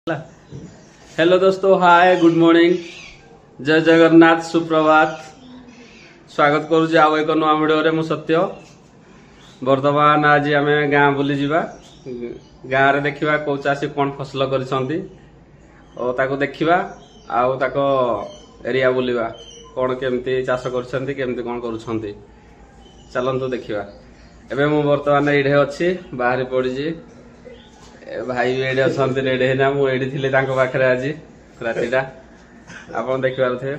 Hello दोस्तों, हाय, good morning, जय जगन्नाथ, सुप्रभात। स्वागत करुचे आउ एक नुआ भिडियो मु सत्य। बर्तमान आज आम गाँ बुली जावा, गाँ रे देखा कौ चाषी कौन फसल कर देखा एरिया बुलवा कौन केमती चाष करमती कौन कर चलतु देखा। एबे मु बर्तमान ये अच्छी बाहरी पड़ी भाई भी ये अच्छा रेडी है मुझे थी पाखे आज रातिटा आप देखिपे।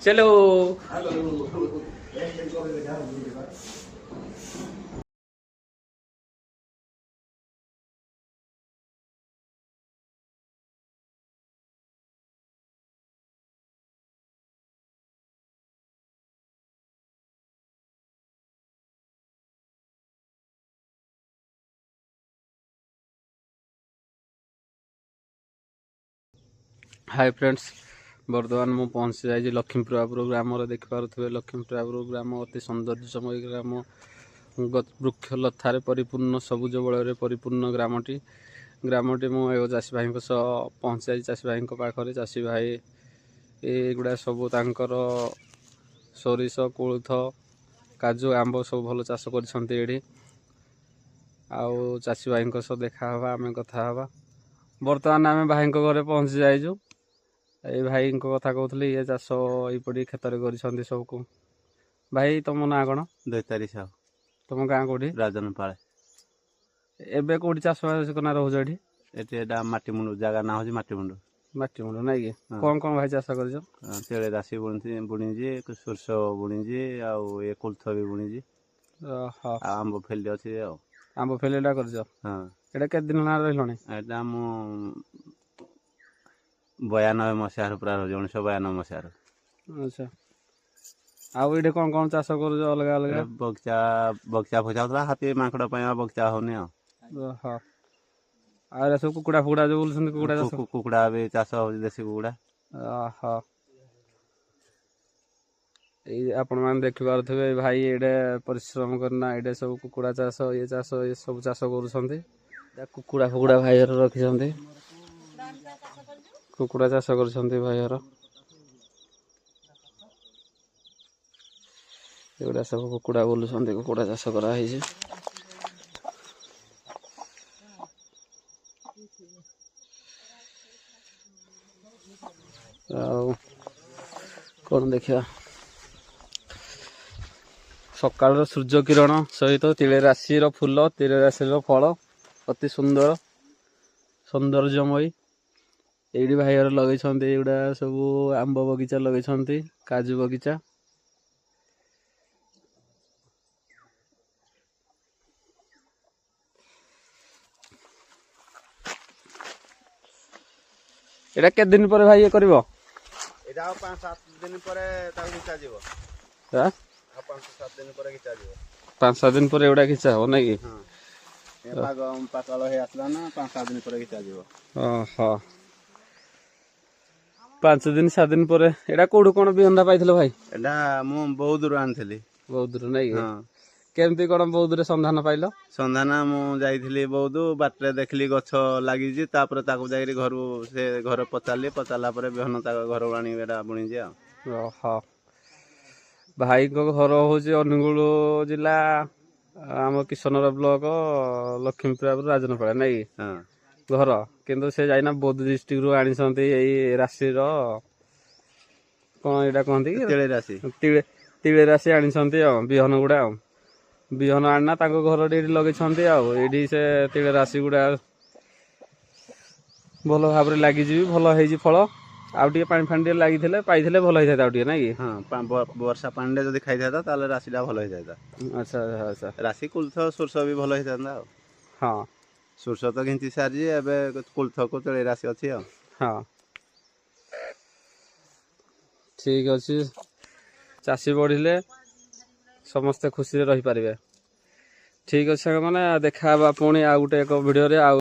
चलो हाय फ्रेंड्स, बर्तमान मु पहुंची जाइए लक्ष्मीपुर ग्राम देखिपे। लक्ष्मीपुर ग्राम अति सौंदर्यमय ग्राम, वृक्षलतार परिपूर्ण, सबुज बल परिपूर्ण ग्रामटी मु चाषी भाई पहुंची जाइए। चाषी भाई पाखे चाषी भाई एगुड़ा सब तांकर सोरिष, कोलथ, काजू, आंब सब भल चाष कर। चाषी भाई देखा आम कथा हवा। बर्तमान आम भाई घरे पहुंची जाइजु। ये भाई कथा कहते ये चाष यपट क्षेत्र कर सबको। भाई तुम ना कौन? दैतारी साहू। तुम गाँ कौटी? राजनपाल। एबे कौटी चाष करना रोज ये माटीमुंड जगह ना हो माटीमुंड। माटीमुंड ना कि कौन कौन भाई चाष कर? तेरे राशि बुणी, सोरष बुणी, ये कोलथ भी बुणी, आंब फेली अच्छी। आंब फेलेटा कर केते दिन रही? एटा मु 92 मसीह पूरा 1992 मसीह। अच्छा, आउ ये कौन कौन चाष कर? अलग अलग बगीचा बगीचा फगीचा होता हाथी माकड़ बगीचा होनी। सब कुकुड़ा फुकुड़ा जो बोलते कुकुड़ा भी चाष हो, देसी कुकुड़ा। आपण मैंने देखिपे भाई ये परिश्रम करना ये सब कुकुड़ा चाष ये सब चाष कर। कुकुड़ा फुकुड़ा भाई रखी कुकुड़ा चाष कर भाई एगुड़ा सब कुकुड़ा बोलुं। कुकुड़ा चाष कराई कौन देखा। सकाल सूर्य किरण सहित तिले राशि फूल, तिले राशि फल अति सुंदर सौंदर्यमयी। ये भाई लगे एगुड़ा सब आंब बगीचा लगे, काजू बगीचा। एटा के दिन पर भाई ये करिवो? एटा 5-7 दिन पर घिचा जीवो। 5-7 दिन पर घिचा जीवो। 5-7 दिन पर एवढा घिचा हो ना कि? हां, पाकल हे आसला ना 5-7 दिन पर घिचा जीवो। 5-7 दिन पर एटा कोडु कोन बिहंदा पाइथिलो भाई? एटा मु बहुत दूर आनथली। बहुत दूर नै कि? हां, केमती कोन बहुत दूर संधान पाइलो? संधान मु जाइथिली बहुत बाटरे देखली गछ लागि जी, तापर ताको जाइरी घर से घर पचारला पर बिहन ता घर आनी एटा बुणी जे। भाई को घर हूँ अनुगुल जिला आम किशनर ब्लॉक लक्ष्मीपुर राजनपाड़ा ना कि घर, किंतु से जाइना बौद्ध डिस्ट्रिक्ट रु आनी राशि कौन यहाँ कहते तिले राशि आनी बिहन गुड़ा बिहन आना घर लगे से तिले राशि गुड़ा भल भाव लगी भल है फल आउ पानी फानी लगी पाई भल होता है ना कि? हाँ, वर्षा पानी जब खाई था राशिटा भल हो जाता। अच्छा अच्छा, राशि कोलथ सोरष भी भल होता। हाँ, सोरष तो घिंची सारी एवं कोलथ को चले राशि अच्छी। हाँ, ठीक अच्छे। चाषी बढ़िले समस्ते खुशी रही पारे। ठीक अच्छे मैंने देखा पुणी आउ गोटे एक वीडियो रे।